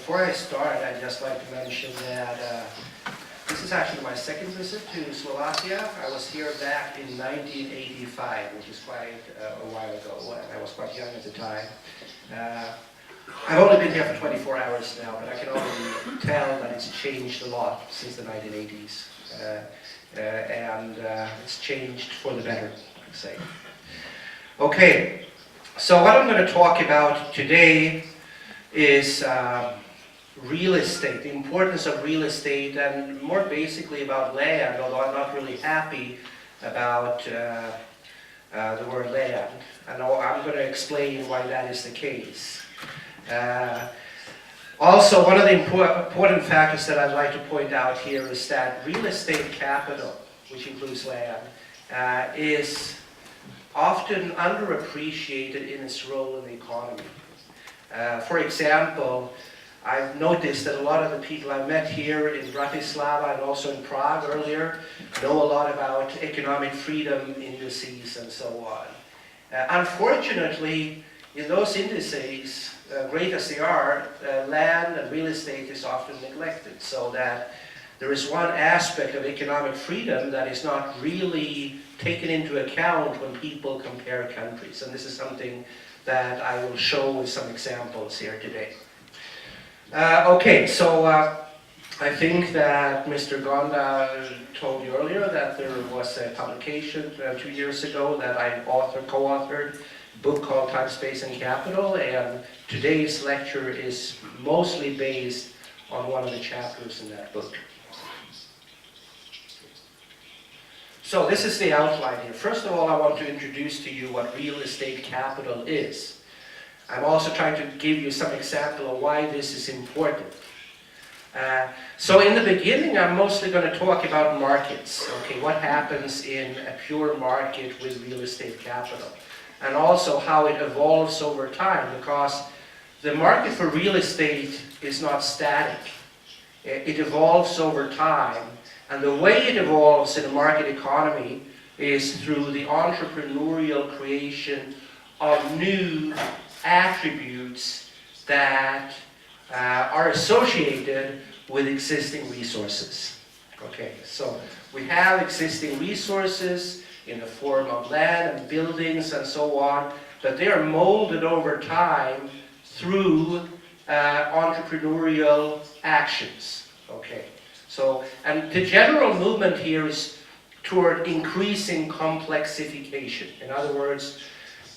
Before I start, I'd just like to mention that this is actually my second visit to Slovakia. I was here back in 1985, which is quite a while ago. I was quite young at the time. I've only been here for 24 hours now, but I can already tell that it's changed a lot since the 1980s. And it's changed for the better, I'd say. Okay, so what I'm going to talk about today is real estate, the importance of real estate, and more basically about land, although I'm not really happy about the word land. And I'm going to explain why that is the case. Also, one of the important factors that I'd like to point out here is that real estate capital, which includes land, is often underappreciated in its role in the economy. For example, I've noticed that a lot of the people I've met here in Bratislava and also in Prague earlier know a lot about economic freedom indices and so on. Unfortunately, in those indices, great as they are, land and real estate is often neglected, so that there is one aspect of economic freedom that is not really taken into account when people compare countries. And this is something that I will show with some examples here today. Okay, so I think that Mr. Gonda told you earlier that there was a publication 2 years ago that I co-authored, a book called Time, Space and Capital, and today's lecture is mostly based on one of the chapters in that book. So this is the outline here. First of all, I want to introduce to you what real estate capital is. I'm also trying to give you some example of why this is important. So in the beginning, I'm mostly going to talk about markets. Okay, what happens in a pure market with real estate capital, and also how it evolves over time, because the market for real estate is not static. It evolves over time, and the way it evolves in a market economy is through the entrepreneurial creation of new attributes that are associated with existing resources. Okay, so we have existing resources in the form of land and buildings and so on, but they are molded over time through entrepreneurial actions. Okay, so, and the general movement here is toward increasing complexification. In other words,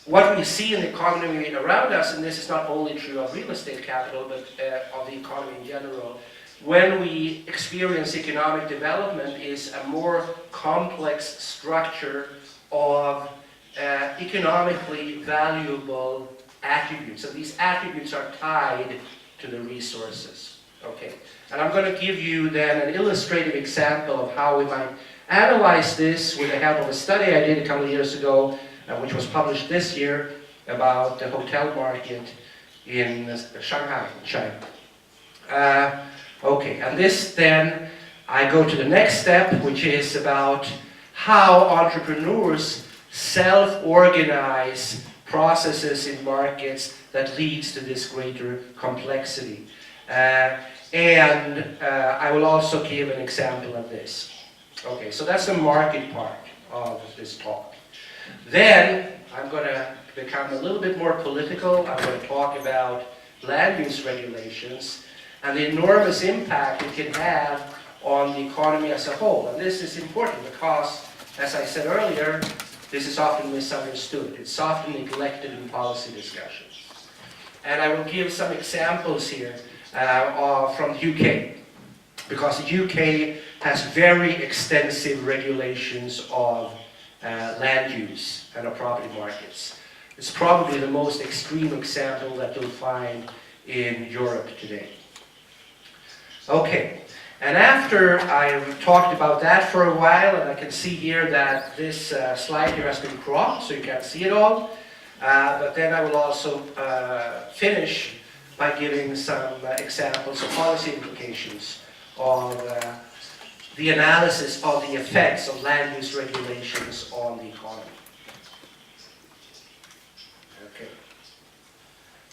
what we see in the economy around us, and this is not only true of real estate capital, but of the economy in general, when we experience economic development, is a more complex structure of economically valuable attributes. And these attributes are tied to the resources. Okay, and I'm going to give you then an illustrative example of how we might analyze this with the help of a study I did a couple of years ago, which was published this year, about the hotel market in Shanghai, China. Okay, and this then, I go to the next step, which is about how entrepreneurs self-organize processes in markets that leads to this greater complexity. And I will also give an example of this. Okay, so that's the market part of this talk. Then I'm going to become a little bit more political. I'm going to talk about land use regulations and the enormous impact it can have on the economy as a whole. And this is important because, as I said earlier, this is often misunderstood. It's often neglected in policy discussions. And I will give some examples here from the UK, because the UK has very extensive regulations of land use and of property markets. It's probably the most extreme example that you'll find in Europe today. Okay, and after I've talked about that for a while, and I can see here that this slide here has been cropped, so you can't see it all, but then I will also finish by giving some examples of policy implications of the analysis of the effects of land use regulations on the economy. Okay.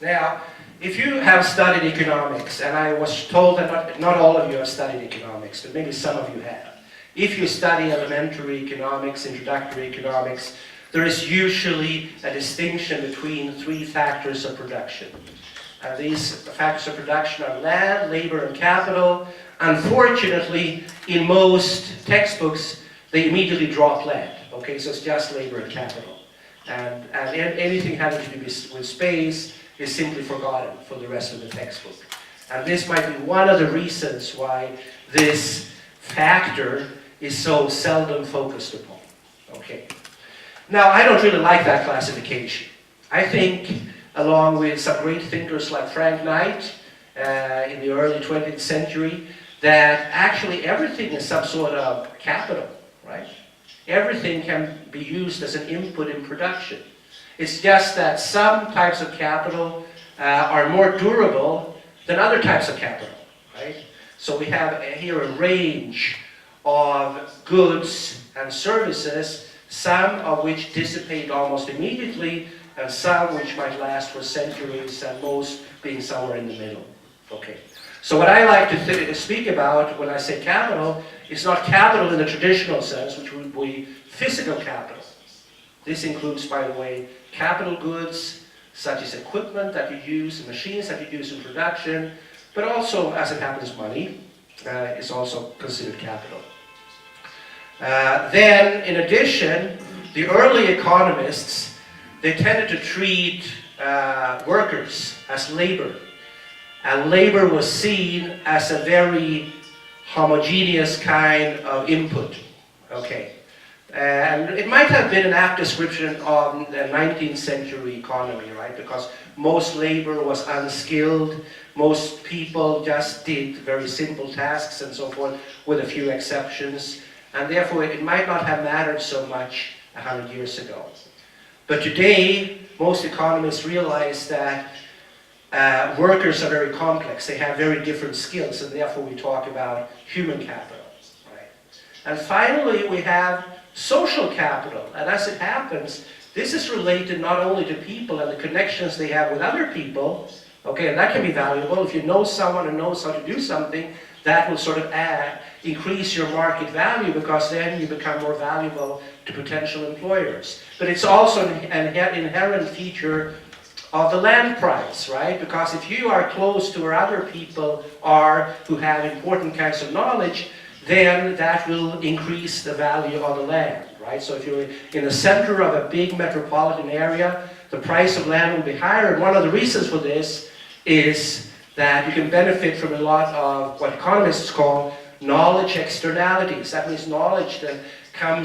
Now, if you have studied economics, and I was told that not all of you have studied economics, but maybe some of you have. If you study elementary economics, introductory economics, there is usually a distinction between three factors of production. These factors of production are land, labor, and capital. Unfortunately, in most textbooks, they immediately drop land. Okay, so it's just labor and capital. And anything having to do with space is simply forgotten for the rest of the textbook. And this might be one of the reasons why this factor is so seldom focused upon. Okay. Now, I don't really like that classification. I think, along with some great thinkers like Frank Knight in the early 20th century, that actually everything is some sort of capital, right? Everything can be used as an input in production. It's just that some types of capital are more durable than other types of capital, right? So we have here a range of goods and services, some of which dissipate almost immediately, and some which might last for centuries, and most being somewhere in the middle. Okay. So what I like to speak about when I say capital is not capital in the traditional sense, which would be physical capital. This includes, by the way, capital goods, such as equipment that you use, machines that you use in production, but also, as it happens, money is also considered capital. Then, in addition, the early economists, they tended to treat workers as labor. And labor was seen as a very homogeneous kind of input. Okay. And it might have been an apt description of the 19th century economy, right? Because most labor was unskilled, most people just did very simple tasks and so forth, with a few exceptions. And therefore, it might not have mattered so much 100 years ago. But today, most economists realize that workers are very complex. They have very different skills, and therefore we talk about human capital, right? And finally, we have social capital. And as it happens, this is related not only to people and the connections they have with other people, okay, and that can be valuable. If you know someone who knows how to do something, that will sort of increase your market value, because then you become more valuable to potential employers. But it's also an inherent feature of the land price, right? Because if you are close to where other people are who have important kinds of knowledge, then that will increase the value of the land, right? So if you're in the center of a big metropolitan area, the price of land will be higher. And one of the reasons for this is that you can benefit from a lot of what economists call knowledge externalities. That means knowledge that can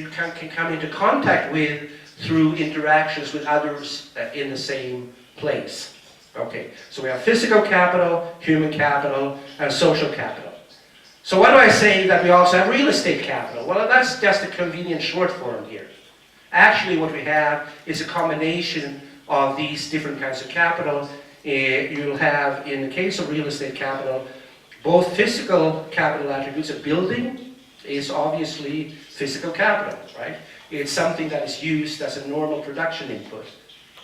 come into contact with through interactions with others in the same place. Okay, so we have physical capital, human capital, and social capital. So why do I say that we also have real estate capital? Well, that's just a convenient short form here. Actually, what we have is a combination of these different kinds of capital. You'll have, in the case of real estate capital, both physical capital attributes. A building is obviously physical capital, right? It's something that is used as a normal production input.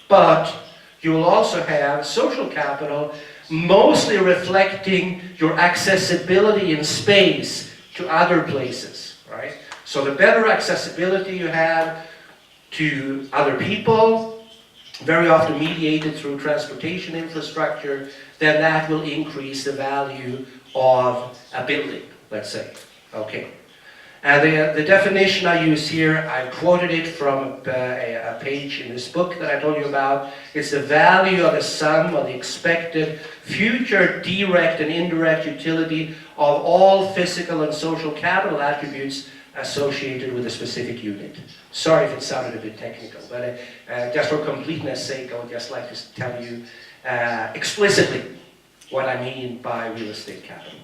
But you will also have social capital, mostly reflecting your accessibility in space to other places, right? So the better accessibility you have to other people, very often mediated through transportation infrastructure, then that will increase the value of a building, let's say. Okay. And the definition I use here, I quoted it from a page in this book that I told you about. It's the value of the sum of the expected future direct and indirect utility of all physical and social capital attributes associated with a specific unit. Sorry if it sounded a bit technical, but just for completeness sake, I would just like to tell you explicitly what I mean by real estate capital.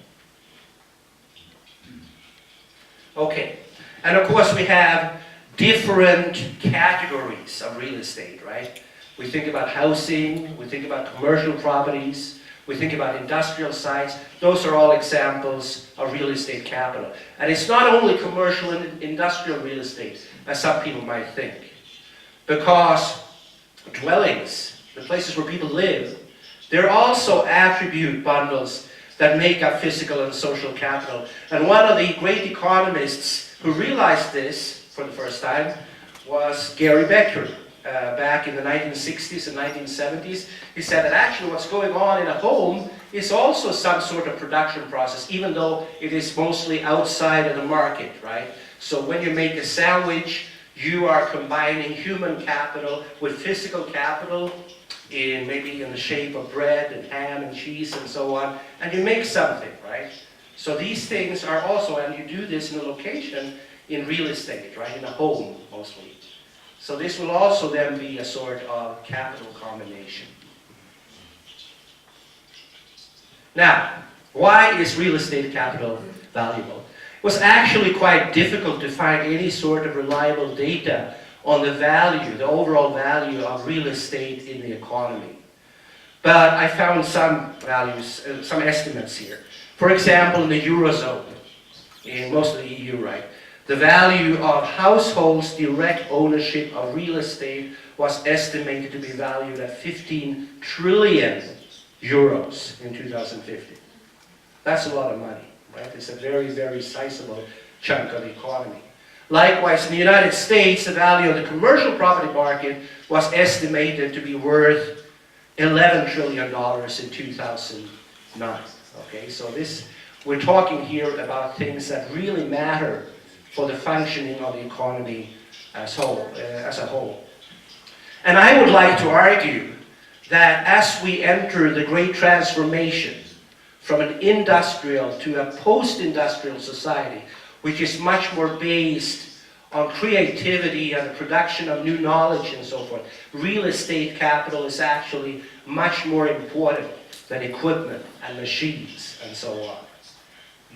Okay, and of course we have different categories of real estate, right? We think about housing, we think about commercial properties, we think about industrial sites. Those are all examples of real estate capital. And it's not only commercial and industrial real estate, as some people might think, because dwellings the places where people live, they're also attribute bundles that make up physical and social capital. And one of the great economists who realized this for the first time was Gary Becker. Back in the 1960s and 1970s, he said that actually what's going on in a home is also some sort of production process, even though it is mostly outside of the market, right? So when you make a sandwich, you are combining human capital with physical capital maybe in the shape of bread and ham and cheese and so on, and you make something, right? So these things are also, and you do this in a location in real estate, right? In a home, mostly. So this will also then be a sort of capital combination. Now, why is real estate capital valuable? It was actually quite difficult to find any sort of reliable data on the value, the overall value of real estate in the economy. But I found some values, some estimates here. For example, in the Eurozone, in most of the EU, right? The value of households' direct ownership of real estate was estimated to be valued at 15 trillion euros in 2050. That's a lot of money, right? It's a very, very sizable chunk of the economy. Likewise, in the United States, the value of the commercial property market was estimated to be worth $11 trillion in 2009. Okay, so we're talking here about things that really matter for the functioning of the economy as a whole. And I would like to argue that as we enter the great transformation from an industrial to a post-industrial society, which is much more based on creativity and the production of new knowledge and so forth, real estate capital is actually much more important than equipment and machines and so on.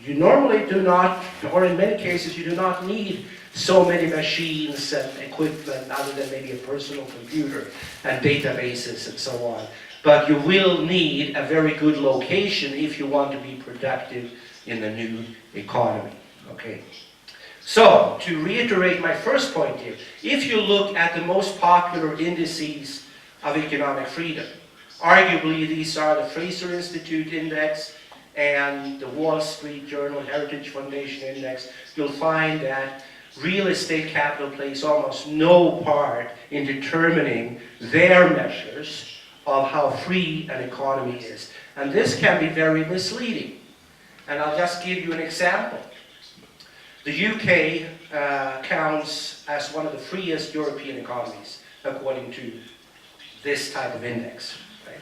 You normally do not, or in many cases, you do not need so many machines and equipment other than maybe a personal computer and databases and so on. But you will need a very good location if you want to be productive in the new economy. Okay. So, to reiterate my first point here, if you look at the most popular indices of economic freedom, arguably these are the Fraser Institute Index and the Wall Street Journal Heritage Foundation Index, you'll find that real estate capital plays almost no part in determining their measures of how free an economy is. And this can be very misleading. And I'll just give you an example. The UK counts as one of the freest European economies, according to this type of index. Right?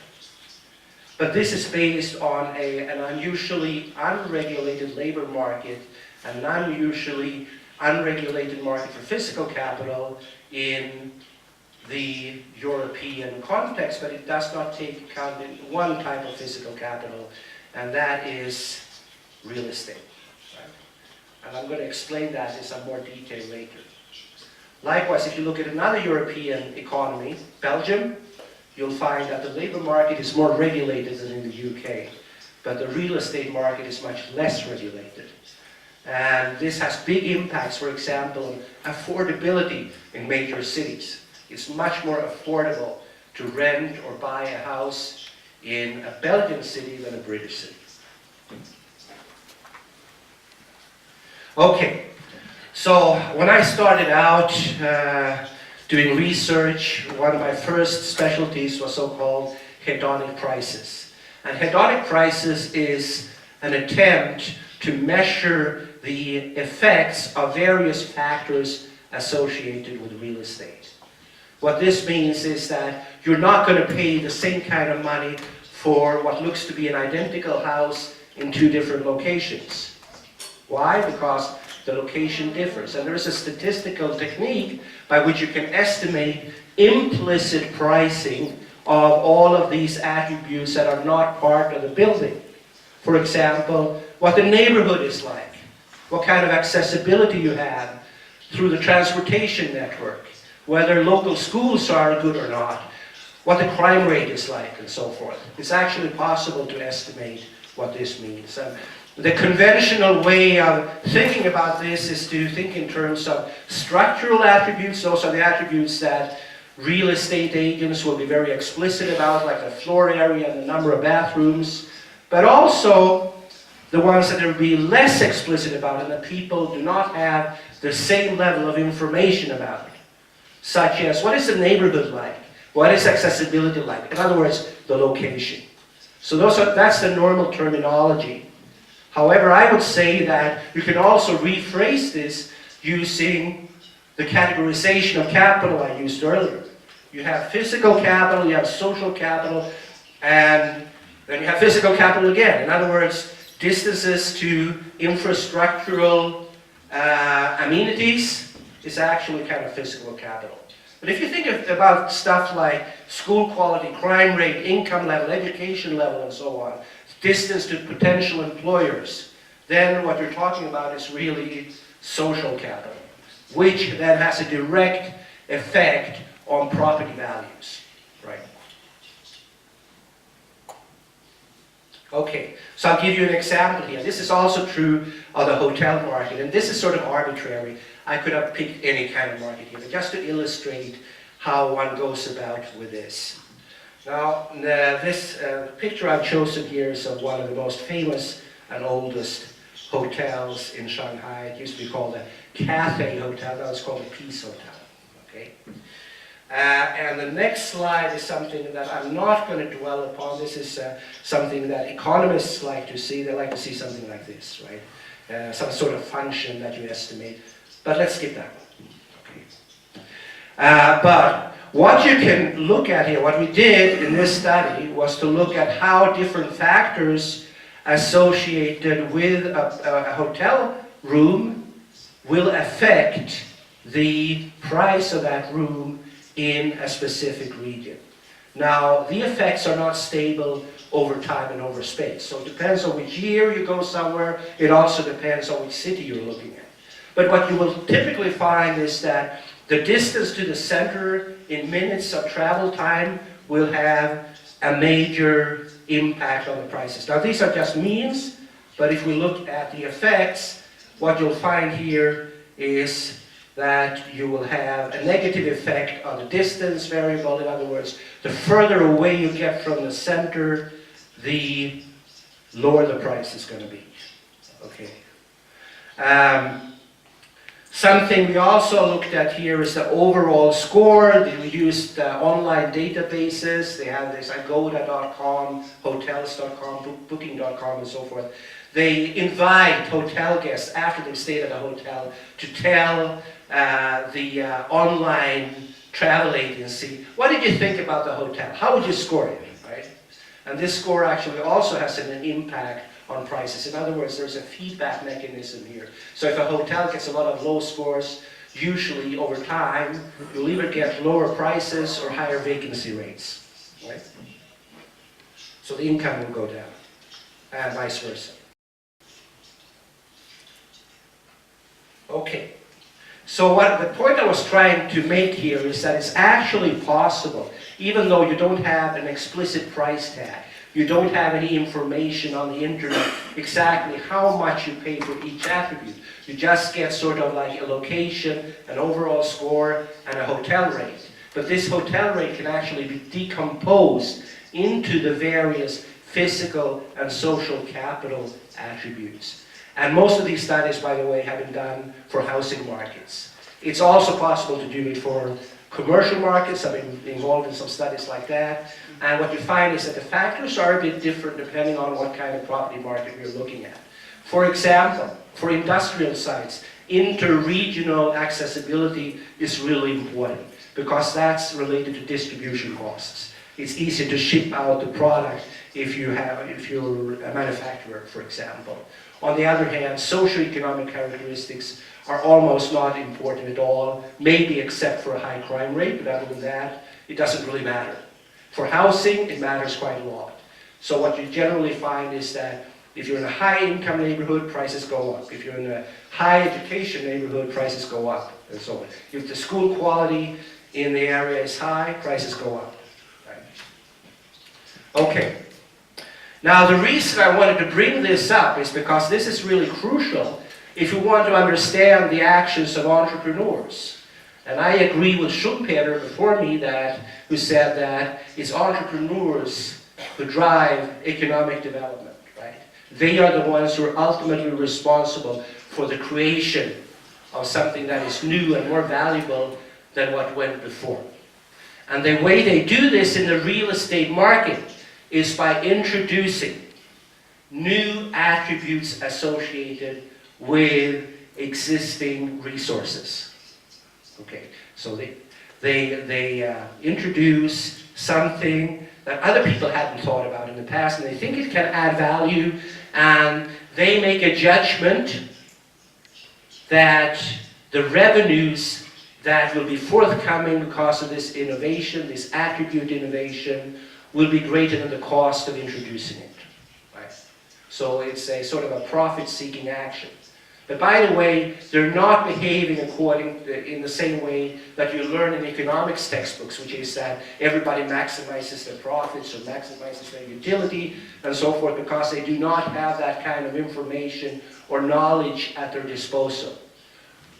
But this is based on an unusually unregulated labor market, an unusually unregulated market for physical capital in the European context, but it does not take account in one type of physical capital, and that is real estate. Right? And I'm going to explain that in some more detail later. Likewise, if you look at another European economy, Belgium, you'll find that the labor market is more regulated than in the UK, but the real estate market is much less regulated. And this has big impacts, for example, on affordability in major cities. It's much more affordable to rent or buy a house in a Belgian city than a British city. Okay, so when I started out doing research, one of my first specialties was so-called hedonic prices. And hedonic prices is an attempt to measure the effects of various factors associated with real estate. What this means is that you're not going to pay the same kind of money for what looks to be an identical house in two different locations. Why? Because the location differs. And there is a statistical technique by which you can estimate implicit pricing of all of these attributes that are not part of the building. For example, what the neighborhood is like, what kind of accessibility you have through the transportation network, whether local schools are good or not, what the crime rate is like, and so forth. It's actually possible to estimate what this means. And the conventional way of thinking about this is to think in terms of structural attributes. Those are the attributes that real estate agents will be very explicit about, like the floor area and the number of bathrooms, but also the ones that will be less explicit about and that people do not have the same level of information about it, such as what is the neighborhood like, what is accessibility like, in other words, the location. So that's the normal terminology. However, I would say that you can also rephrase this using the categorization of capital I used earlier. You have physical capital, you have social capital, and then you have physical capital again. In other words, distances to infrastructural amenities is actually kind of physical capital. But if you think about stuff like school quality, crime rate, income level, education level, and so on, distance to potential employers, then what you're talking about is really social capital, which then has a direct effect on property values, right? Okay, so I'll give you an example here. This is also true of the hotel market, and this is sort of arbitrary. I could have picked any kind of market here, but just to illustrate how one goes about with this. Now, this picture I've chosen here is of one of the most famous and oldest hotels in Shanghai. It used to be called a Cathay Hotel, now it's called a Peace Hotel, okay? And the next slide is something that I'm not going to dwell upon. This is something that economists like to see. They like to see something like this, right? Some sort of function that you estimate. But let's skip that one. Okay. But what you can look at here, what we did in this study was to look at how different factors associated with a hotel room will affect the price of that room in a specific region. Now, the effects are not stable over time and over space. So it depends on which year you go somewhere. It also depends on which city you're looking at. But what you will typically find is that the distance to the center in minutes of travel time will have a major impact on the prices. Now, these are just means, but if we look at the effects, what you'll find here is that you will have a negative effect on the distance variable. In other words, the further away you get from the center, the lower the price is going to be. Okay. Something we also looked at here is the overall score. We used online databases. They have this agoda.com, hotels.com, booking.com, and so forth. They invite hotel guests after they've stayed at a hotel to tell the online travel agency, what did you think about the hotel? How would you score it, right? And this score actually also has an impact on prices. In other words, there's a feedback mechanism here. So if a hotel gets a lot of low scores, usually over time, you'll either get lower prices or higher vacancy rates, right? So the income will go down, and vice versa. Okay. So the point I was trying to make here is that it's actually possible, even though you don't have an explicit price tag, you don't have any information on the internet exactly how much you pay for each attribute. You just get sort of like a location, an overall score, and a hotel rate. But this hotel rate can actually be decomposed into the various physical and social capital attributes. And most of these studies, by the way, have been done for housing markets. It's also possible to do it for commercial markets. I've been involved in some studies like that. And what you find is that the factors are a bit different depending on what kind of property market you're looking at. For example, for industrial sites, inter-regional accessibility is really important because that's related to distribution costs. It's easier to ship out the product if you're a manufacturer, for example. On the other hand, socioeconomic characteristics are almost not important at all, maybe except for a high crime rate, but other than that, it doesn't really matter. For housing, it matters quite a lot. So what you generally find is that if you're in a high income neighborhood, prices go up. If you're in a high education neighborhood, prices go up, and so on. If the school quality in the area is high, prices go up. Right? Okay. Now the reason I wanted to bring this up is because this is really crucial if you want to understand the actions of entrepreneurs. And I agree with Schumpeter before me who said that it's entrepreneurs who drive economic development, right? They are the ones who are ultimately responsible for the creation of something that is new and more valuable than what went before. And the way they do this in the real estate market is by introducing new attributes associated with existing resources. Okay, so they introduce something that other people hadn't thought about in the past, and they think it can add value, and they make a judgment that the revenues that will be forthcoming because of this innovation, this attribute innovation, will be greater than the cost of introducing it. Right? So it's a sort of a profit-seeking action. But by the way, they're not behaving in the same way that you learn in economics textbooks, which is that everybody maximizes their profits or maximizes their utility and so forth, because they do not have that kind of information or knowledge at their disposal,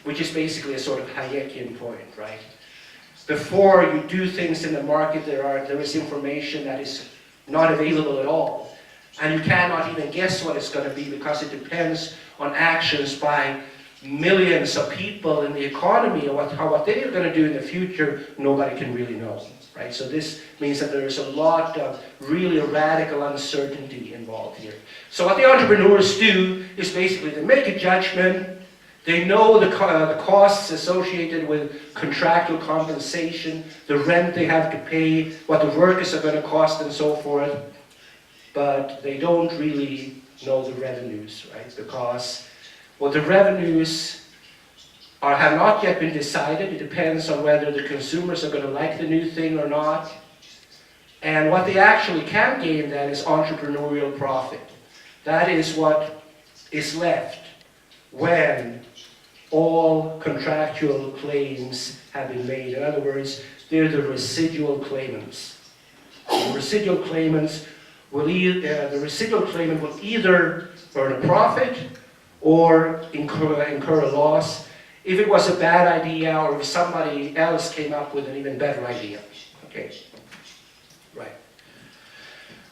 which is basically a sort of Hayekian point, right? Before you do things in the market, there is information that is not available at all. And you cannot even guess what it's going to be, because it depends on actions by millions of people in the economy, and what they are going to do in the future, nobody can really know, right? So this means that there is a lot of really radical uncertainty involved here. So what the entrepreneurs do is basically they make a judgment, they know the costs associated with contractual compensation, the rent they have to pay, what the workers are going to cost and so forth, but they don't really know the revenues, right? Because, well, the revenues have not yet been decided. It depends on whether the consumers are going to like the new thing or not. And what they actually can gain then is entrepreneurial profit. That is what is left when all contractual claims have been made. In other words, they're the residual claimants. The residual claimants the residual claimant will either earn a profit or incur a loss if it was a bad idea or if somebody else came up with an even better idea. Okay, right.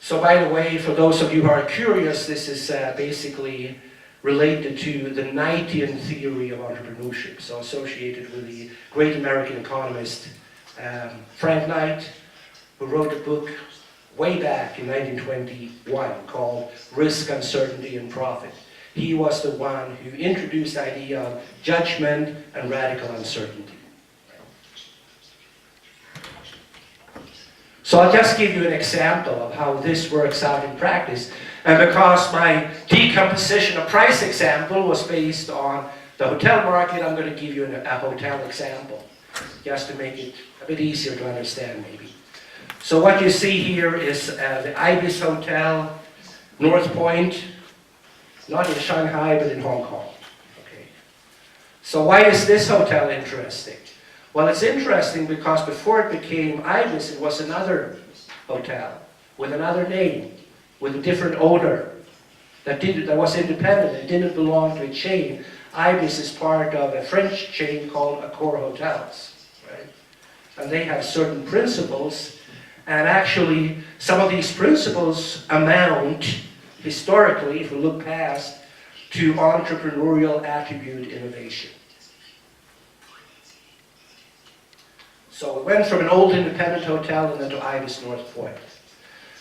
So by the way, for those of you who are curious, this is basically related to the Knightian theory of entrepreneurship, so associated with the great American economist Frank Knight, who wrote a book way back in 1921 called Risk, Uncertainty, and Profit. He was the one who introduced the idea of judgment and radical uncertainty. So I'll just give you an example of how this works out in practice. And because my decomposition of price example was based on the hotel market, I'm going to give you a hotel example, just to make it a bit easier to understand maybe. So what you see here is the Ibis Hotel, North Point, not in Shanghai, but in Hong Kong. Okay. So why is this hotel interesting? Well, it's interesting because before it became Ibis, it was another hotel with another name, with a different owner that was independent. It didn't belong to a chain. Ibis is part of a French chain called Accor Hotels, right? And they have certain principles. And actually, some of these principles amount, historically, if we look past, to entrepreneurial attribute innovation. So it went from an old independent hotel and then to Ibis North Point.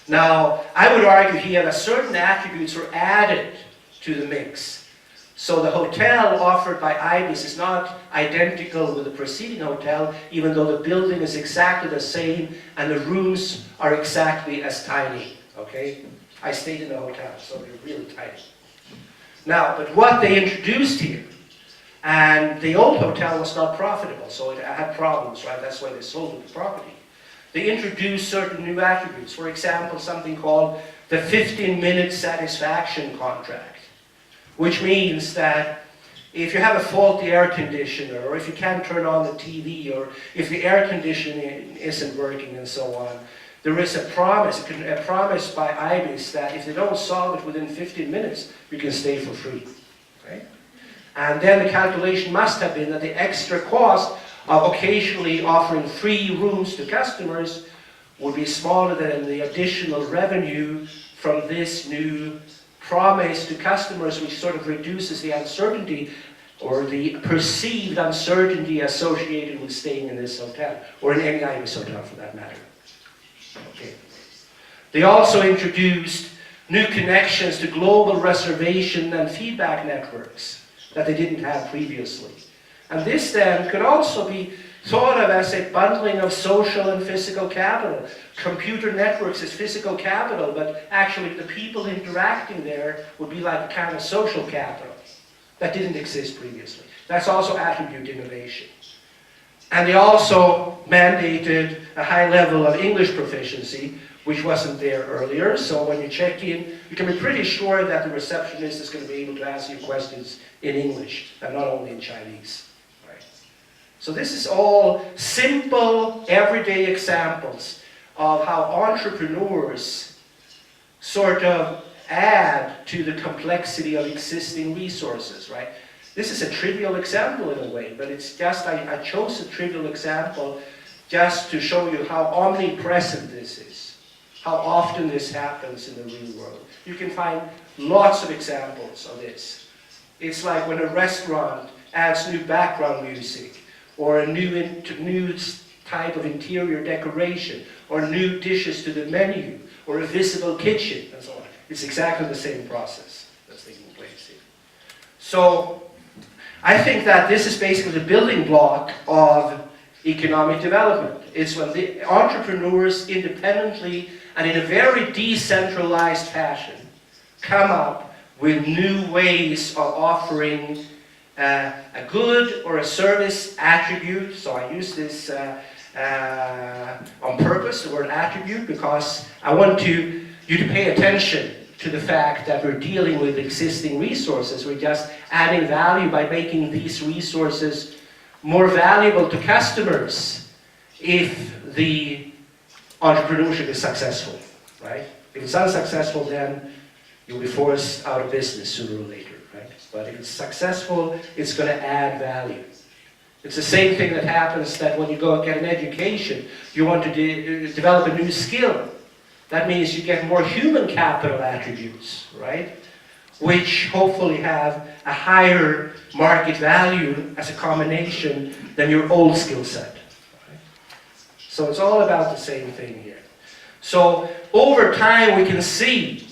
Now, I would argue here that certain attributes were added to the mix. So the hotel offered by Ibis is not identical with the preceding hotel, even though the building is exactly the same and the rooms are exactly as tiny, okay? I stayed in the hotel, so they're really tiny. Now, but what they introduced here, and the old hotel was not profitable, so it had problems, right? That's why they sold the property. They introduced certain new attributes. For example, something called the 15-minute satisfaction contract, which means that if you have a faulty air conditioner, or if you can't turn on the TV, or if the air conditioning isn't working and so on, there is a promise by Ibis that if they don't solve it within 15 minutes, you can stay for free. Right? And then the calculation must have been that the extra cost of occasionally offering free rooms to customers would be smaller than the additional revenue from this new promise to customers, which sort of reduces the uncertainty or the perceived uncertainty associated with staying in this hotel, or in any Ibis hotel for that matter. Okay. They also introduced new connections to global reservation and feedback networks that they didn't have previously. And this then could also be thought of as a bundling of social and physical capital. Computer networks is physical capital, but actually the people interacting there would be like a kind of social capital that didn't exist previously. That's also attribute innovation. And they also mandated a high level of English proficiency, which wasn't there earlier. So when you check in, you can be pretty sure that the receptionist is going to be able to answer your questions in English, and not only in Chinese. Right? So this is all simple, everyday examples of how entrepreneurs sort of add to the complexity of existing resources, right? This is a trivial example in a way, but it's just, I chose a trivial example just to show you how omnipresent this is, how often this happens in the real world. You can find lots of examples of this. It's like when a restaurant adds new background music, or a new type of interior decoration, or new dishes to the menu, or a visible kitchen, and so on. It's exactly the same process that's taking place here. So, I think that this is basically the building block of economic development. It's when the entrepreneurs independently and in a very decentralized fashion come up with new ways of offering a good or a service attribute. So I use this on purpose, the word attribute, because I want you to pay attention to the fact that we're dealing with existing resources. We're just adding value by making these resources more valuable to customers if the entrepreneurship is successful, right? If it's unsuccessful, then you'll be forced out of business sooner or later, right? But if it's successful, it's going to add value. It's the same thing that happens that when you go and get an education, you want to develop a new skill. That means you get more human capital attributes, right? Which hopefully have a higher market value as a combination than your old skill set. Right? So it's all about the same thing here. So over time we can see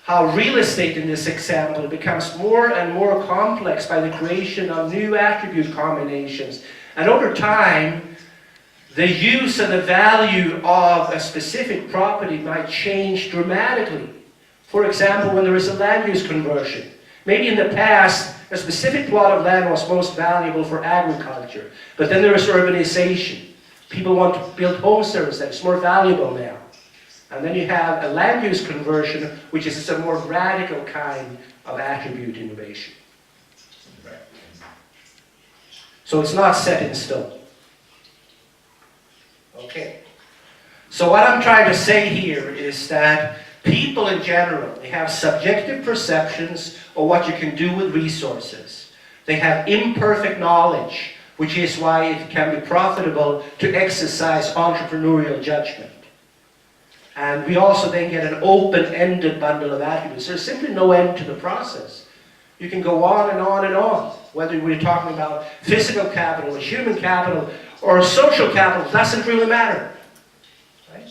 how real estate in this example becomes more and more complex by the creation of new attribute combinations. And over time, the use and the value of a specific property might change dramatically. For example, when there is a land use conversion. Maybe in the past, a specific plot of land was most valuable for agriculture, but then there is urbanization. People want to build homes there instead. It's more valuable now. And then you have a land use conversion, which is a more radical kind of attribute innovation. So it's not set in stone. Okay. So what I'm trying to say here is that people in general, they have subjective perceptions of what you can do with resources. They have imperfect knowledge, which is why it can be profitable to exercise entrepreneurial judgment. And we also then get an open-ended bundle of attributes. There's simply no end to the process. You can go on and on and on. Whether we're talking about physical capital or human capital or social capital, doesn't really matter. Right?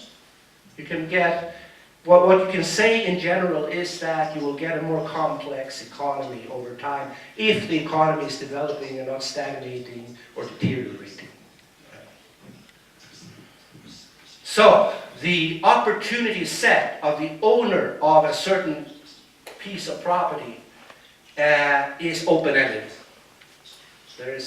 You can get, what you can say in general is that you will get a more complex economy over time if the economy is developing and not stagnating or deteriorating. So, the opportunity set of the owner of a certain piece of property is open-ended.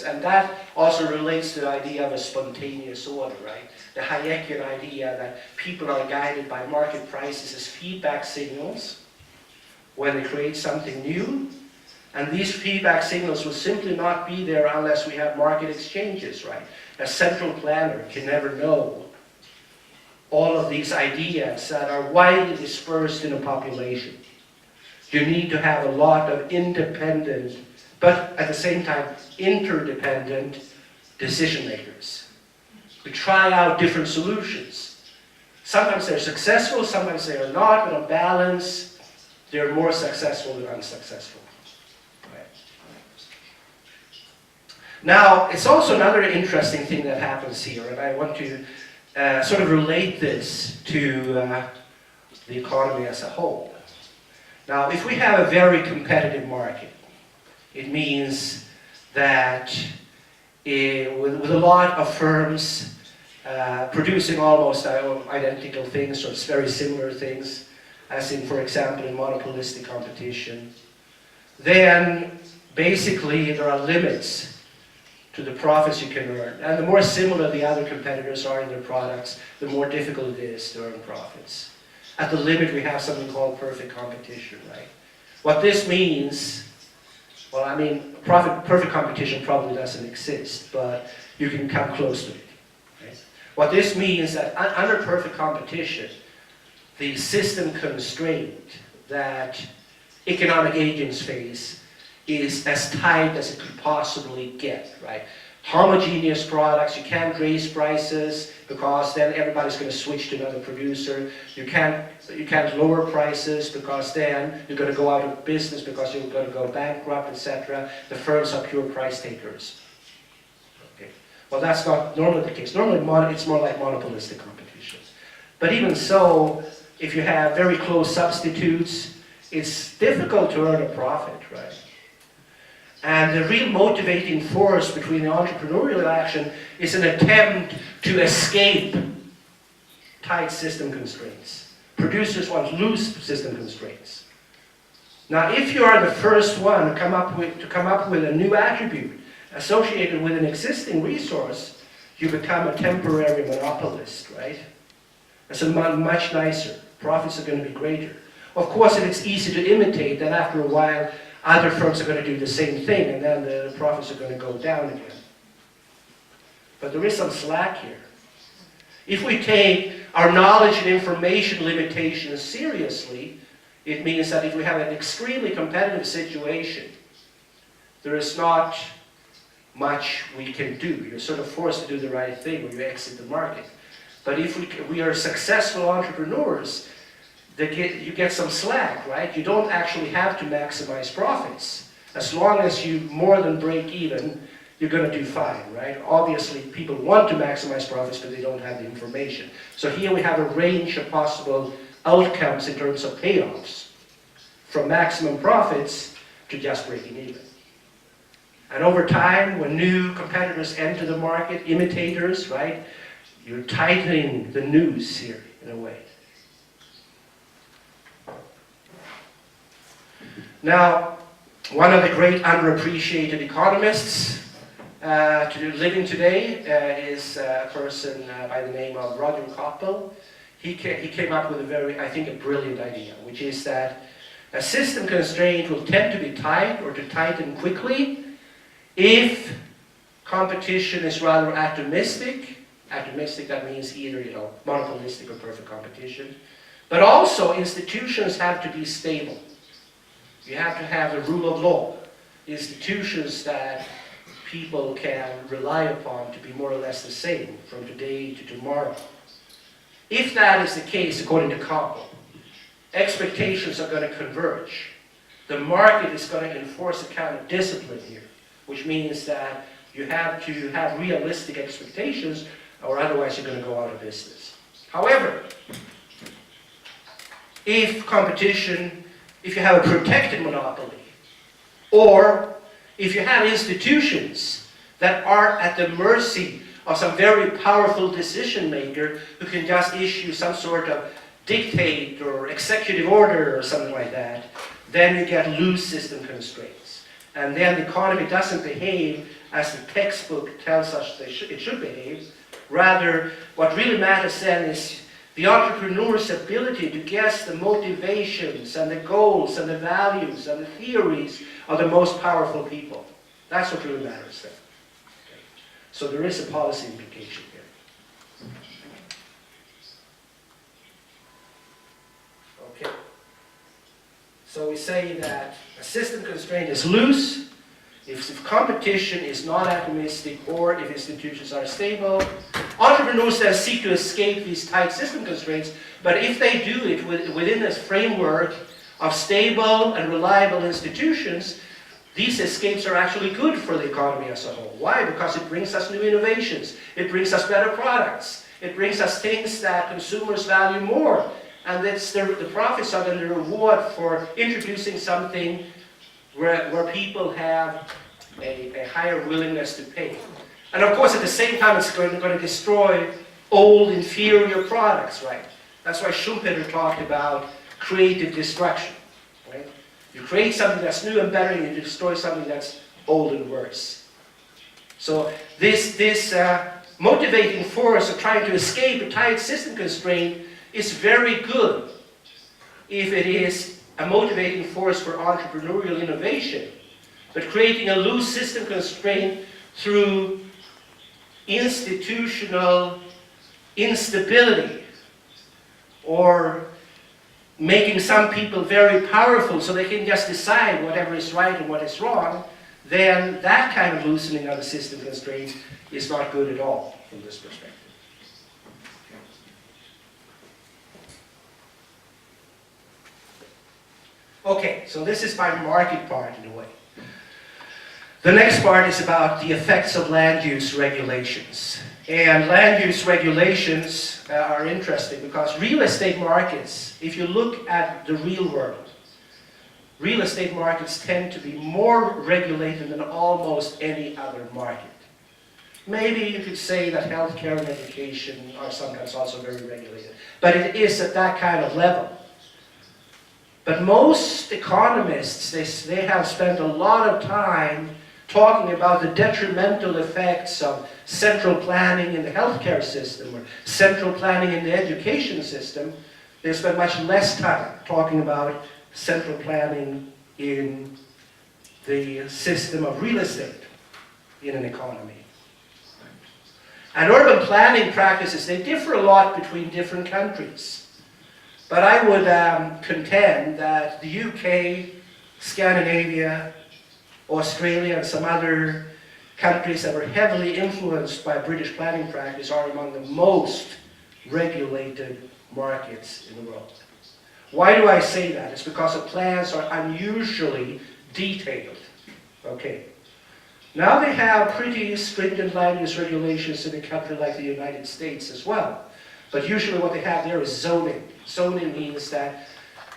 And that also relates to the idea of a spontaneous order, right? The Hayekian idea that people are guided by market prices as feedback signals when they create something new. And these feedback signals will simply not be there unless we have market exchanges, right? A central planner can never know all of these ideas that are widely dispersed in a population. You need to have a lot of independent, but at the same time interdependent decision makers. We try out different solutions. Sometimes they're successful, sometimes they are not, but on balance, they're more successful than unsuccessful. Right. Now, it's also another interesting thing that happens here, and I want to sort of relate this to the economy as a whole. Now, if we have a very competitive market, it means that with a lot of firms producing almost identical things, or very similar things, as in, for example, in monopolistic competition, then basically there are limits to the profits you can earn. And the more similar the other competitors are in their products, the more difficult it is to earn profits. At the limit, we have something called perfect competition, right? What this means, well, I mean, perfect competition probably doesn't exist, but you can come close to it. Right? What this means that under perfect competition, the system constraint that economic agents face is as tight as it could possibly get, right? Homogeneous products, you can't raise prices because then everybody's going to switch to another producer. You can't lower prices because then you're going to go out of business because you're going to go bankrupt, etc. The firms are pure price takers. Okay. Well, that's not normally the case. Normally it's more like monopolistic competitions. But even so, if you have very close substitutes, it's difficult to earn a profit, right? And the real motivating force between the entrepreneurial action is an attempt to escape tight system constraints. Producers want loose system constraints. Now, if you are the first one to come up with a new attribute associated with an existing resource, you become a temporary monopolist, right? That's much nicer. Profits are going to be greater. Of course, if it's easy to imitate, then after a while, other firms are going to do the same thing, and then the profits are going to go down again. But there is some slack here. If we take our knowledge and information limitations seriously, it means that if we have an extremely competitive situation, there is not much we can do. You're sort of forced to do the right thing when you exit the market. But if we are successful entrepreneurs, you get some slack, right? You don't actually have to maximize profits. As long as you more than break even, you're going to do fine, right? Obviously, people want to maximize profits, but they don't have the information. So here we have a range of possible outcomes in terms of payoffs, from maximum profits to just breaking even. And over time, when new competitors enter the market, imitators, right? You're tightening the noose here, in a way. Now, one of the great underappreciated economists living today is a person by the name of Roger Koppel. He came up with I think, a brilliant idea, which is that a system constraint will tend to be tight or to tighten quickly if competition is rather atomistic. Atomistic, that means either, monopolistic or perfect competition. But also, institutions have to be stable. You have to have the rule of law, institutions that people can rely upon to be more or less the same from today to tomorrow. If that is the case, according to Koppel, expectations are going to converge. The market is going to enforce a kind of discipline here, which means that you have to have realistic expectations, or otherwise you're going to go out of business. However, if you have a protected monopoly, or if you have institutions that are at the mercy of some very powerful decision maker who can just issue some sort of dictate or executive order or something like that, then you get loose system constraints. And then the economy doesn't behave as the textbook tells us it should behave. Rather, what really matters then is the entrepreneur's ability to guess the motivations and the goals and the values and the theories of the most powerful people. That's what really matters then. Okay. So there is a policy implication here. Okay. So we say that a system constraint is loose If competition is not atomistic or if institutions are stable, entrepreneurs then seek to escape these tight system constraints, but if they do it within this framework of stable and reliable institutions, these escapes are actually good for the economy as a whole. Why? Because it brings us new innovations, it brings us better products, it brings us things that consumers value more, and that's the profits are then the reward for introducing something where people have a higher willingness to pay. And of course, at the same time, it's going to destroy old, inferior products, right? That's why Schumpeter talked about creative destruction, right? You create something that's new and better, and you destroy something that's old and worse. So this motivating force of trying to escape a tight system constraint is very good if it is a motivating force for entrepreneurial innovation. But creating a loose system constraint through institutional instability or making some people very powerful so they can just decide whatever is right and what is wrong, then that kind of loosening of the system constraint is not good at all from this perspective. Okay, so this is my market part in a way. The next part is about the effects of land use regulations. And land use regulations are interesting because real estate markets, if you look at the real world, real estate markets tend to be more regulated than almost any other market. Maybe you could say that healthcare and education are sometimes also very regulated, but it is at that kind of level. But most economists, they have spent a lot of time talking about the detrimental effects of central planning in the healthcare system or central planning in the education system. They spend much less time talking about central planning in the system of real estate in an economy. And urban planning practices, they differ a lot between different countries. But I would contend that the UK, Scandinavia, Australia, and some other countries that were heavily influenced by British planning practice are among the most regulated markets in the world. Why do I say that? It's because the plans are unusually detailed. Okay. Now they have pretty stringent land use regulations in a country like the United States as well. But usually what they have there is zoning. Zoning means that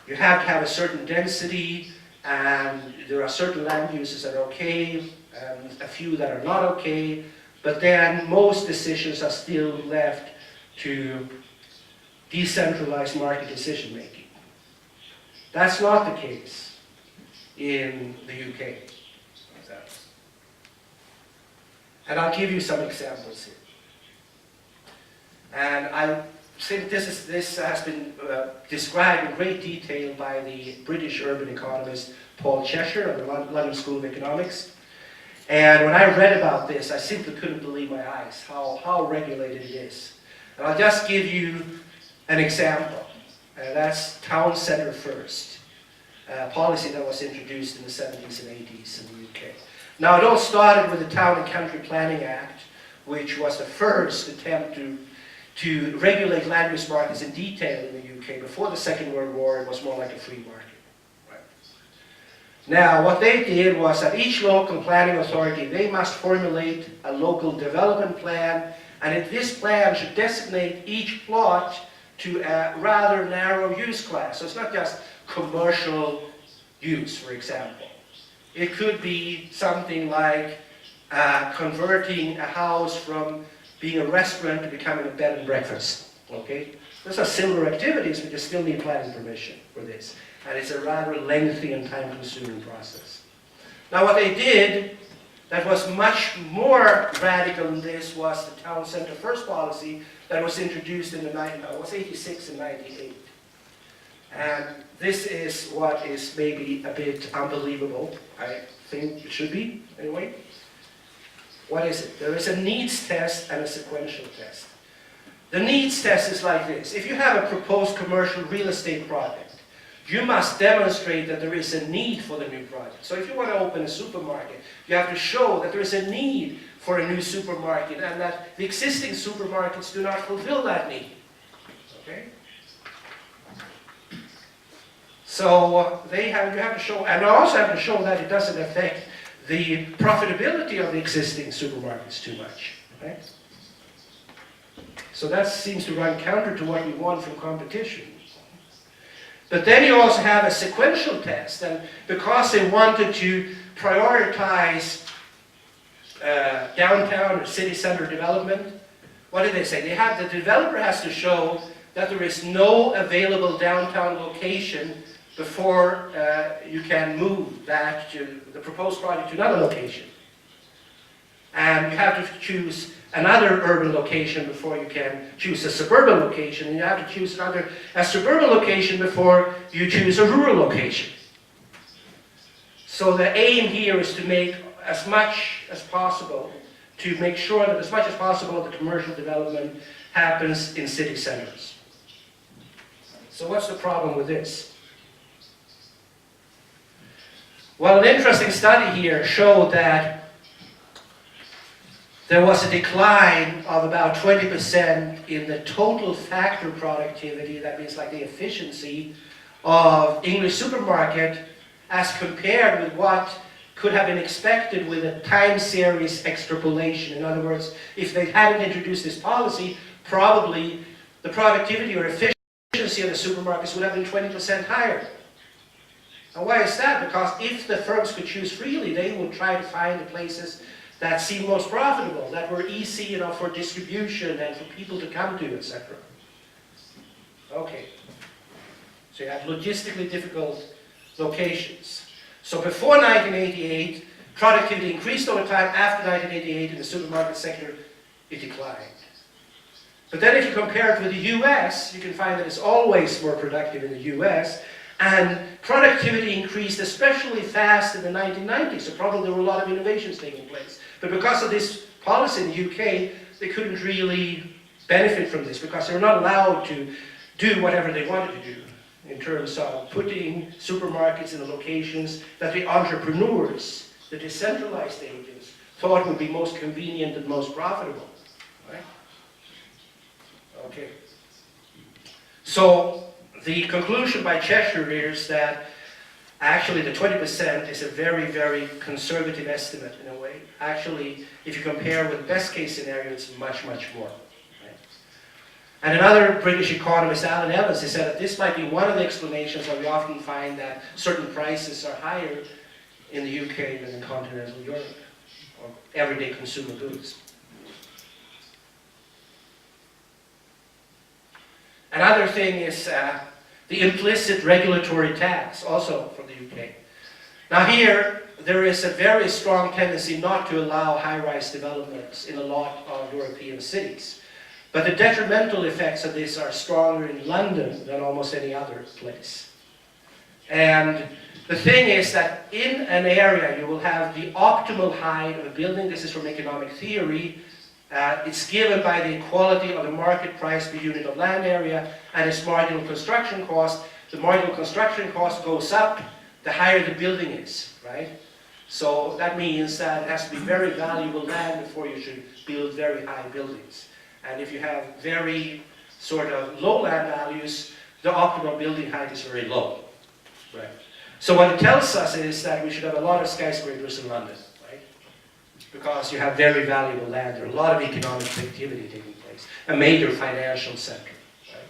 you have to have a certain density, and there are certain land uses that are okay, and a few that are not okay, but then most decisions are still left to decentralized market decision making. That's not the case in the UK. And I'll give you some examples here. And I think this has been described in great detail by the British urban economist Paul Cheshire of the London School of Economics. And when I read about this, I simply couldn't believe my eyes, how regulated it is. And I'll just give you an example. That's town centre first, a policy that was introduced in the 70s and 80s in the UK. Now, it all started with the Town and Country Planning Act, which was the first attempt to regulate land use markets in detail in the UK. Before the Second World War, it was more like a free market. Right? Now, what they did was that each local planning authority, they must formulate a local development plan, and this plan should designate each plot to a rather narrow use class. So it's not just commercial use, for example. It could be something like converting a house from being a restaurant to becoming a bed and breakfast. Okay? Those are similar activities, but you still need planning permission for this. And it's a rather lengthy and time-consuming process. Now, what they did that was much more radical than this was the Town Centre First policy that was introduced in the 86 and 98. And this is what is maybe a bit unbelievable. I think it should be, anyway. What is it? There is a needs test and a sequential test. The needs test is like this. If you have a proposed commercial real estate project, you must demonstrate that there is a need for the new project. So if you want to open a supermarket, you have to show that there is a need for a new supermarket and that the existing supermarkets do not fulfill that need. Okay? So you have to show, and you also have to show that it doesn't affect the profitability of the existing supermarkets too much. Right? So that seems to run counter to what we want from competition. But then you also have a sequential test, and because they wanted to prioritize downtown or city center development, what did they say? The developer has to show that there is no available downtown location before you can move that to the proposed project to another location. And you have to choose another urban location before you can choose a suburban location, and you have to choose a suburban location before you choose a rural location. So the aim here is to make as much as possible, to make sure that as much as possible the commercial development happens in city centers. So what's the problem with this? Well, an interesting study here showed that there was a decline of about 20% in the total factor productivity, that means like the efficiency of English supermarket as compared with what could have been expected with a time series extrapolation. In other words, if they hadn't introduced this policy, probably the productivity or efficiency of the supermarkets would have been 20% higher. And why is that? Because if the firms could choose freely, they would try to find the places that seemed most profitable, that were easy, for distribution and for people to come to, etc. Okay. So you have logistically difficult locations. So before 1988, productivity increased over time. After 1988, in the supermarket sector, it declined. But then if you compare it with the US, you can find that it's always more productive in the US. And productivity increased especially fast in the 1990s. So probably there were a lot of innovations taking place. But because of this policy in the UK, they couldn't really benefit from this because they were not allowed to do whatever they wanted to do in terms of putting supermarkets in the locations that the entrepreneurs, the decentralized agents, thought would be most convenient and most profitable. Right? Okay. So the conclusion by Cheshire is that actually the 20% is a very, very conservative estimate in a way. Actually, if you compare with the best case scenario, it's much, much more. Right? And another British economist, Alan Evans, he said that this might be one of the explanations why we often find that certain prices are higher in the UK than in continental Europe, or everyday consumer goods. Another thing is the implicit regulatory tax, also from the UK. Now here, there is a very strong tendency not to allow high-rise developments in a lot of European cities. But the detrimental effects of this are stronger in London than almost any other place. And the thing is that in an area you will have the optimal height of a building. This is from economic theory. It's given by the equality of the market price per unit of land area and its marginal construction cost. The marginal construction cost goes up the higher the building is, right? So that means that it has to be very valuable land before you should build very high buildings. And if you have very sort of low land values, the optimal building height is very low, right? So what it tells us is that we should have a lot of skyscrapers in London, right? Because you have very valuable land. There are a lot of economic activity taking place, a major financial center, right?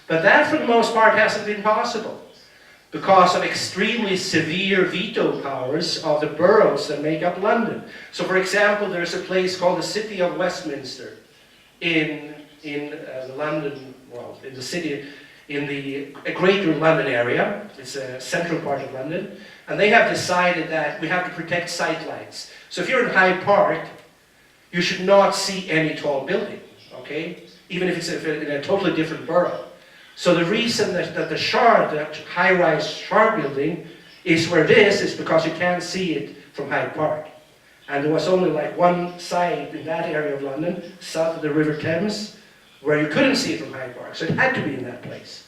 But that, for the most part, hasn't been possible because of extremely severe veto powers of the boroughs that make up London. So, for example, there's a place called the City of Westminster in London, well, in the city, in the greater London area. It's a central part of London. And they have decided that we have to protect sightlines. So if you're in Hyde Park, you should not see any tall building, okay? Even if it's in a totally different borough. So the reason that the Shard, that high-rise Shard building, is where it is because you can't see it from Hyde Park. And there was only like one side in that area of London, south of the River Thames, where you couldn't see it from Hyde Park. So it had to be in that place.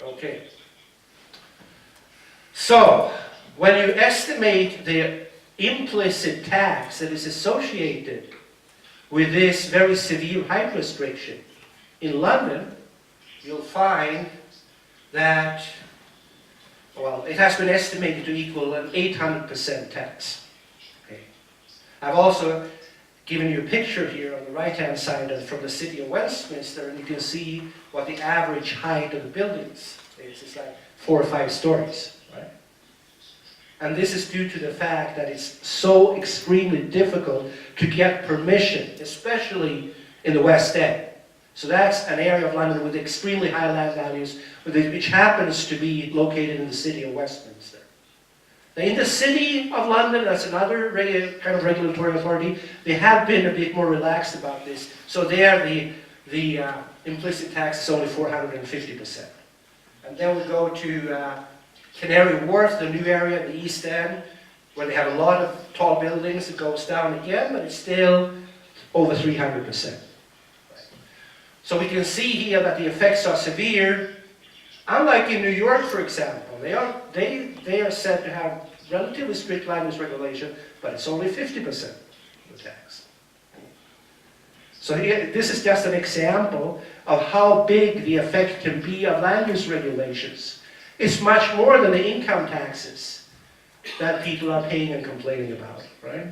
Okay. So, when you estimate the implicit tax that is associated with this very severe height restriction in London, you'll find that, well, it has been estimated to equal an 800% tax. Okay. I've also given you a picture here on the right-hand side from the city of Westminster, and you can see what the average height of the buildings is. It's like 4 or 5 stories, right? And this is due to the fact that it's so extremely difficult to get permission, especially in the West End. So that's an area of London with extremely high land values, which happens to be located in the city of Westminster. Now, in the city of London, that's another kind of regulatory authority, they have been a bit more relaxed about this. So there, the implicit tax is only 450%. And then we go to Canary Wharf, the new area in the East End, where they have a lot of tall buildings. It goes down again, but it's still over 300%. So we can see here that the effects are severe. Unlike in New York, for example, they are said to have relatively strict land use regulation, but it's only 50% of the tax. So here, this is just an example of how big the effect can be of land use regulations. It's much more than the income taxes that people are paying and complaining about, right?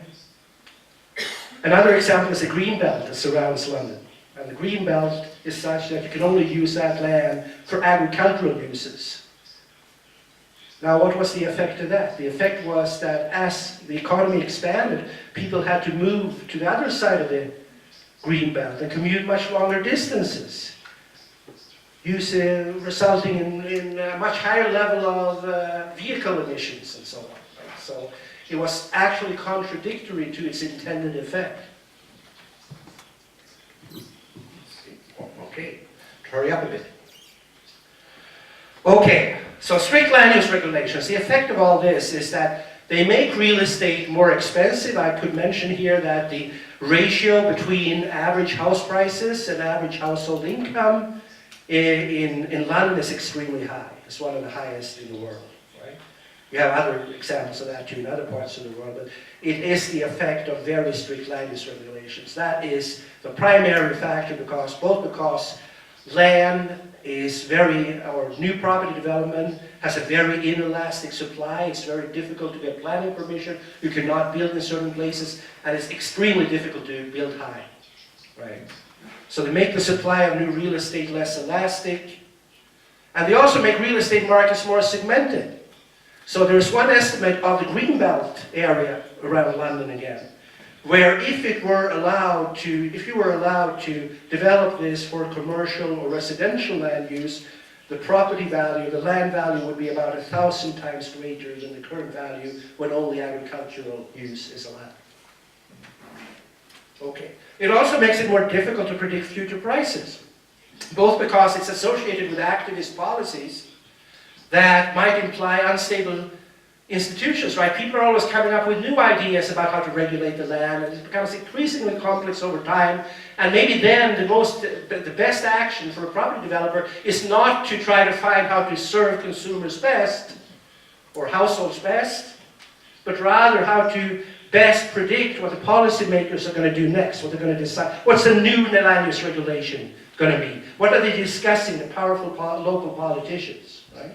Another example is the green belt that surrounds London. And the green belt is such that you can only use that land for agricultural uses. Now, what was the effect of that? The effect was that as the economy expanded, people had to move to the other side of the green belt and commute much longer distances, resulting in a much higher level of vehicle emissions and so on. Right? So it was actually contradictory to its intended effect. Okay, hurry up a bit. Okay, so strict land use regulations. The effect of all this is that they make real estate more expensive. I could mention here that the ratio between average house prices and average household income in London is extremely high. It's one of the highest in the world, right? You have other examples of that too in other parts of the world, but it is the effect of very strict land use regulations. That is the primary factor, because land is or new property development has a very inelastic supply. It's very difficult to get planning permission. You cannot build in certain places, and it's extremely difficult to build high, right? So they make the supply of new real estate less elastic, and they also make real estate markets more segmented. So there's one estimate of the Greenbelt area around London again, where if you were allowed to develop this for commercial or residential land use, the property value, the land value would be about 1,000 times greater than the current value when only agricultural use is allowed. Okay. It also makes it more difficult to predict future prices, both because it's associated with activist policies that might imply unstable institutions, right? People are always coming up with new ideas about how to regulate the land, and it becomes increasingly complex over time. And maybe then the best action for a property developer is not to try to find how to serve consumers best or households best, but rather how to best predict what the policymakers are going to do next, what they're going to decide. What's the new land use regulation going to be? What are they discussing, the powerful local politicians, right?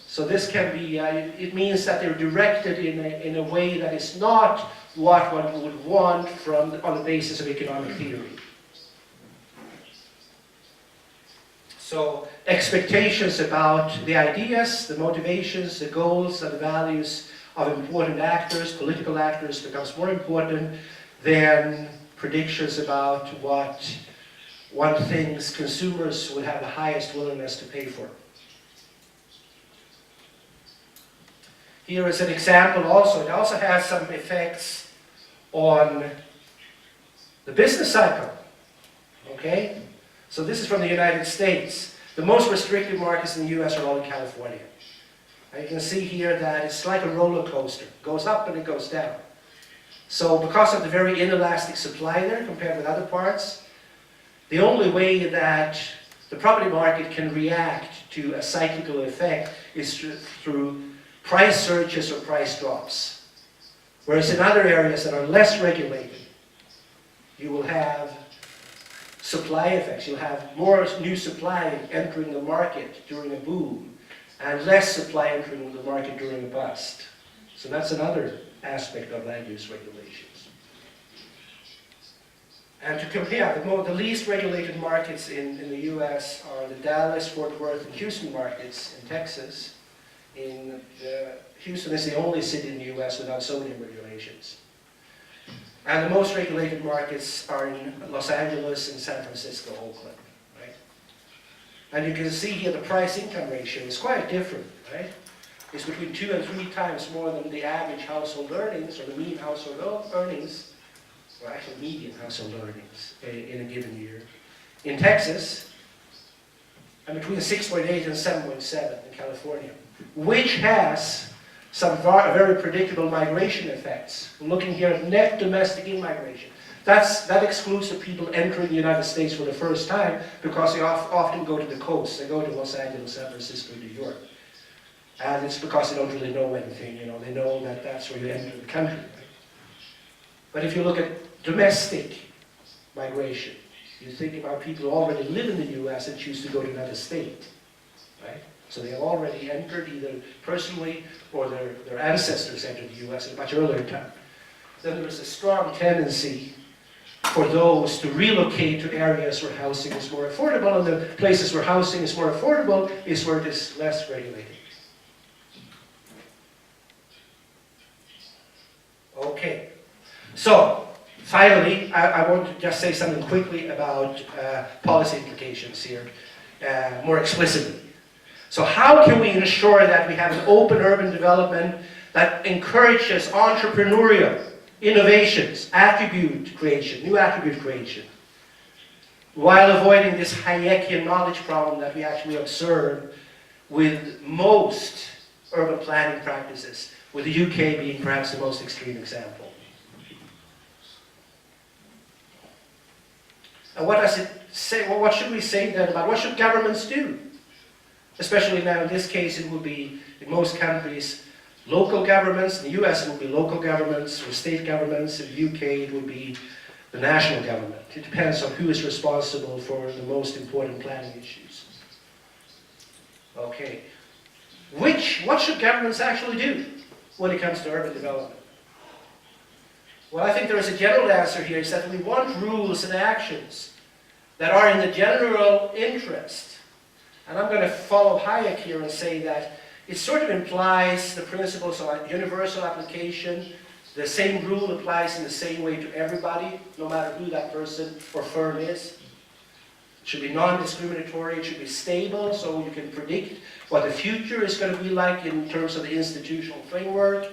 So this can be, it means that they're directed in a way that is not what one would want on the basis of economic theory. So expectations about the ideas, the motivations, the goals, and the values of important actors, political actors, becomes more important than predictions about what one thinks consumers would have the highest willingness to pay for. Here is an example also. It also has some effects on the business cycle. Okay? So this is from the United States. The most restrictive markets in the US are all in California. And you can see here that it's like a roller coaster. It goes up and it goes down. So because of the very inelastic supply there compared with other parts, the only way that the property market can react to a cyclical effect is through price surges or price drops. Whereas in other areas that are less regulated, you will have supply effects. You'll have more new supply entering the market during a boom and less supply entering the market during a bust. So that's another aspect of land use regulations. And to compare, the least regulated markets in the US are the Dallas, Fort Worth, and Houston markets in Texas. Houston is the only city in the US without zoning regulations. And the most regulated markets are in Los Angeles and San Francisco, Oakland, right? And you can see here the price-income ratio is quite different, right? It's between 2 and 3 times more than the average household earnings, or the mean household earnings, or actually median household earnings in a given year. In Texas, and between 6.8 and 7.7 in California, which has some very predictable migration effects. We're looking here at net domestic immigration. That excludes the people entering the United States for the first time because they often go to the coast. They go to Los Angeles, San Francisco, New York. And it's because they don't really know anything. You know, they know that that's where you enter the country. Right? But if you look at domestic migration, you think about people who already live in the U.S. and choose to go to another state, right? So they have already entered either personally or their ancestors entered the U.S. at a much earlier time. Then there is a strong tendency for those to relocate to areas where housing is more affordable, and the places where housing is more affordable is where it is less regulated. Okay, so finally, I want to just say something quickly about policy implications here, more explicitly. So how can we ensure that we have an open urban development that encourages entrepreneurial innovations, attribute creation, new attribute creation, while avoiding this Hayekian knowledge problem that we actually observe with most urban planning practices, with the UK being perhaps the most extreme example. And what does it say? Well, what should we say then about what should governments do? Especially now in this case it would be, in most countries, local governments. In the US it would be local governments or state governments. In the UK it would be the national government. It depends on who is responsible for the most important planning issues. Okay. What should governments actually do when it comes to urban development? Well, I think there is a general answer here, is that we want rules and actions that are in the general interest. And I'm going to follow Hayek here and say that it sort of implies the principles of universal application. The same rule applies in the same way to everybody, no matter who that person or firm is. It should be non-discriminatory, it should be stable, so you can predict what the future is going to be like in terms of the institutional framework.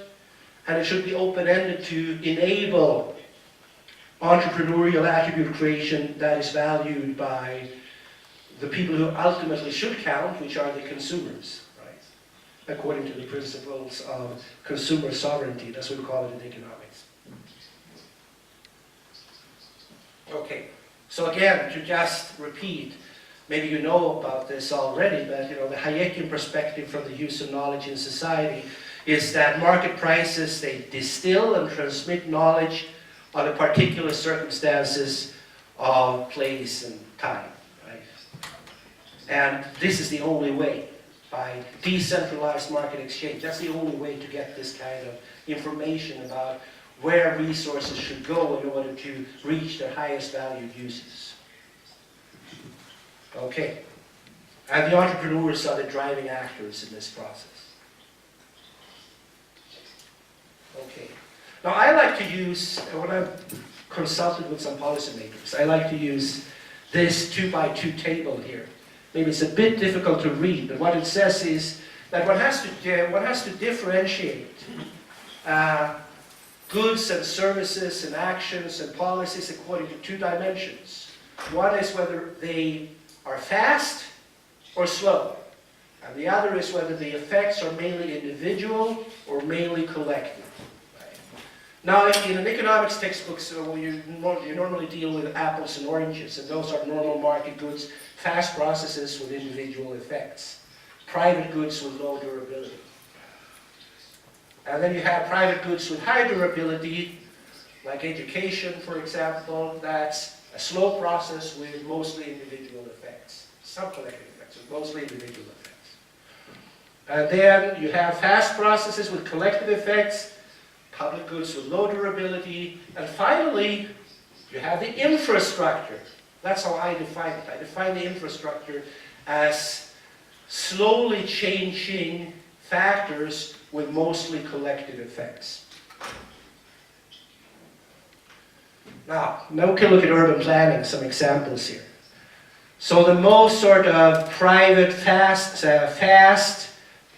And it should be open-ended to enable entrepreneurial attribute creation that is valued by the people who ultimately should count, which are the consumers, right? According to the principles of consumer sovereignty. That's what we call it in economics. Okay, so again, to just repeat, maybe you know about this already, but the Hayekian perspective from the use of knowledge in society is that market prices, they distill and transmit knowledge on the particular circumstances of place and time. And this is the only way, by decentralized market exchange. That's the only way to get this kind of information about where resources should go in order to reach their highest valued uses. Okay. And the entrepreneurs are the driving actors in this process. Okay. Now I like to use, when I've consulted with some policymakers, I like to use this 2x2 table here. Maybe it's a bit difficult to read, but what it says is that one has to differentiate goods and services and actions and policies according to 2 dimensions. One is whether they are fast or slow, and the other is whether the effects are mainly individual or mainly collective. Right? Now, in an economics textbook, so you normally deal with apples and oranges, and those are normal market goods, fast processes with individual effects, private goods with low durability. And then you have private goods with high durability, like education, for example. That's a slow process with mostly individual effects, some collective effects, but mostly individual effects. And then you have fast processes with collective effects, public goods with low durability, and finally, you have the infrastructure. That's how I define it. I define the infrastructure as slowly changing factors with mostly collective effects. Now we can look at urban planning, some examples here. So the most sort of private, fast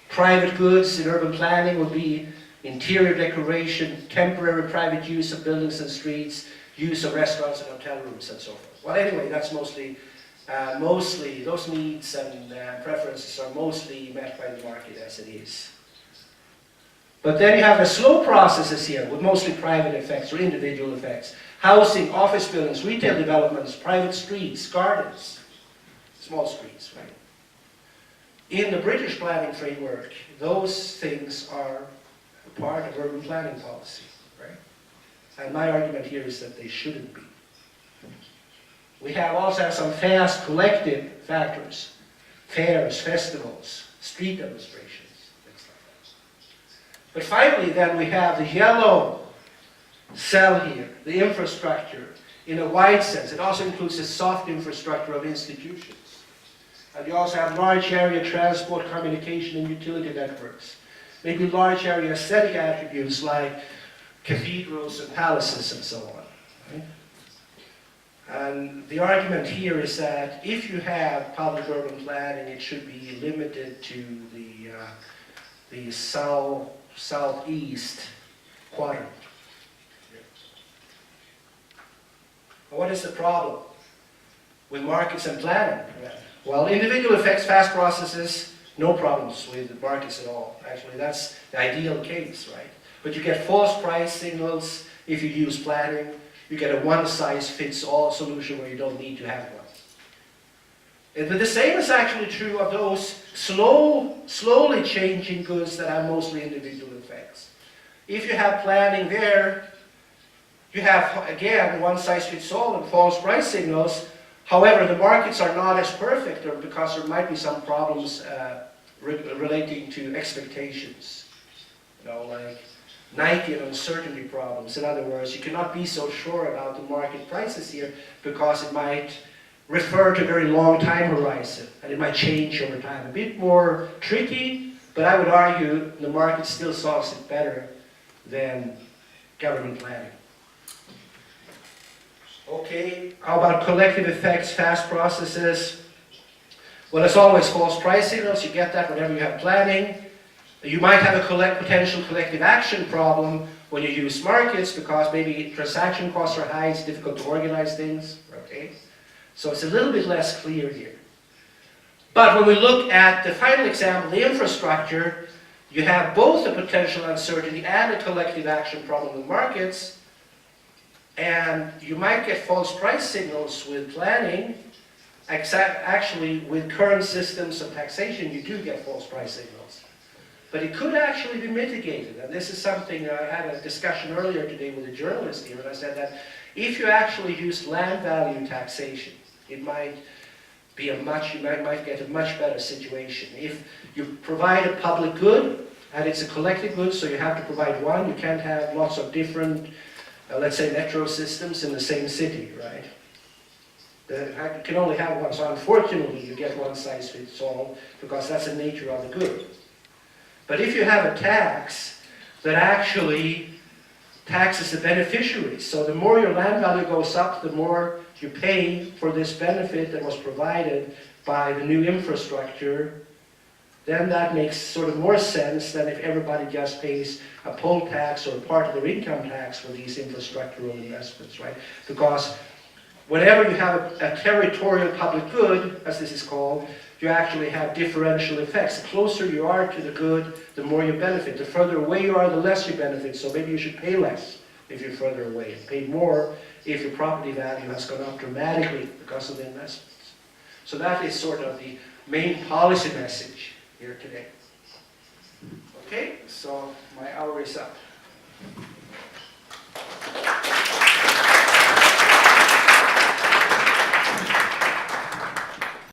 private goods in urban planning would be interior decoration, temporary private use of buildings and streets, use of restaurants and hotel rooms, and so forth. Well, anyway, that's mostly those needs and preferences are mostly met by the market as it is. But then you have the slow processes here with mostly private effects or individual effects. Housing, office buildings, retail developments, private streets, gardens, small streets, right? In the British planning framework, those things are part of urban planning policy, right? And my argument here is that they shouldn't be. We also have some fast collective factors, fairs, festivals, street demonstrations, things like that. But finally then we have the yellow cell here, the infrastructure in a wide sense. It also includes the soft infrastructure of institutions. And you also have large area transport, communication and utility networks. Maybe large area aesthetic attributes like cathedrals and palaces and so on. Right? And the argument here is that if you have public urban planning, it should be limited to the southeast quadrant. What is the problem with markets and planning? Well, individual effects, fast processes, no problems with the markets at all. Actually, that's the ideal case, right? But you get false price signals if you use planning. You get a one-size-fits-all solution where you don't need to have one. But the same is actually true of those slowly changing goods that have mostly individual effects. If you have planning there, you have, again, one-size-fits-all and false price signals. However, the markets are not as perfect or because there might be some problems relating to expectations. You know, like Nike and uncertainty problems. In other words, you cannot be so sure about the market prices here because it might refer to a very long time horizon and it might change over time. A bit more tricky, but I would argue the market still solves it better than government planning. Okay, how about collective effects, fast processes? Well, as always, false price signals. You get that whenever you have planning. You might have a potential collective action problem when you use markets because maybe transaction costs are high, it's difficult to organize things, okay? So it's a little bit less clear here. But when we look at the final example, the infrastructure, you have both a potential uncertainty and a collective action problem with markets, and you might get false price signals with planning. Actually, with current systems of taxation, you do get false price signals. But it could actually be mitigated, and this is something I had a discussion earlier today with a journalist here, and I said that if you actually use land value taxation, it might be you might get a much better situation. If you provide a public good, and it's a collective good, so you have to provide one, you can't have lots of different, let's say, metro systems in the same city, right? You can only have one, so unfortunately you get one size fits all, because that's the nature of the good. But if you have a tax that actually taxes the beneficiaries, so the more your land value goes up, the more you pay for this benefit that was provided by the new infrastructure, then that makes sort of more sense than if everybody just pays a poll tax or part of their income tax for these infrastructural investments, right? Because whenever you have a territorial public good, as this is called, you actually have differential effects. The closer you are to the good, the more you benefit. The further away you are, the less you benefit. So maybe you should pay less if you're further away, and paid more if your property value has gone up dramatically because of the investments. So that is sort of the main policy message here today. Okay, so my hour is up.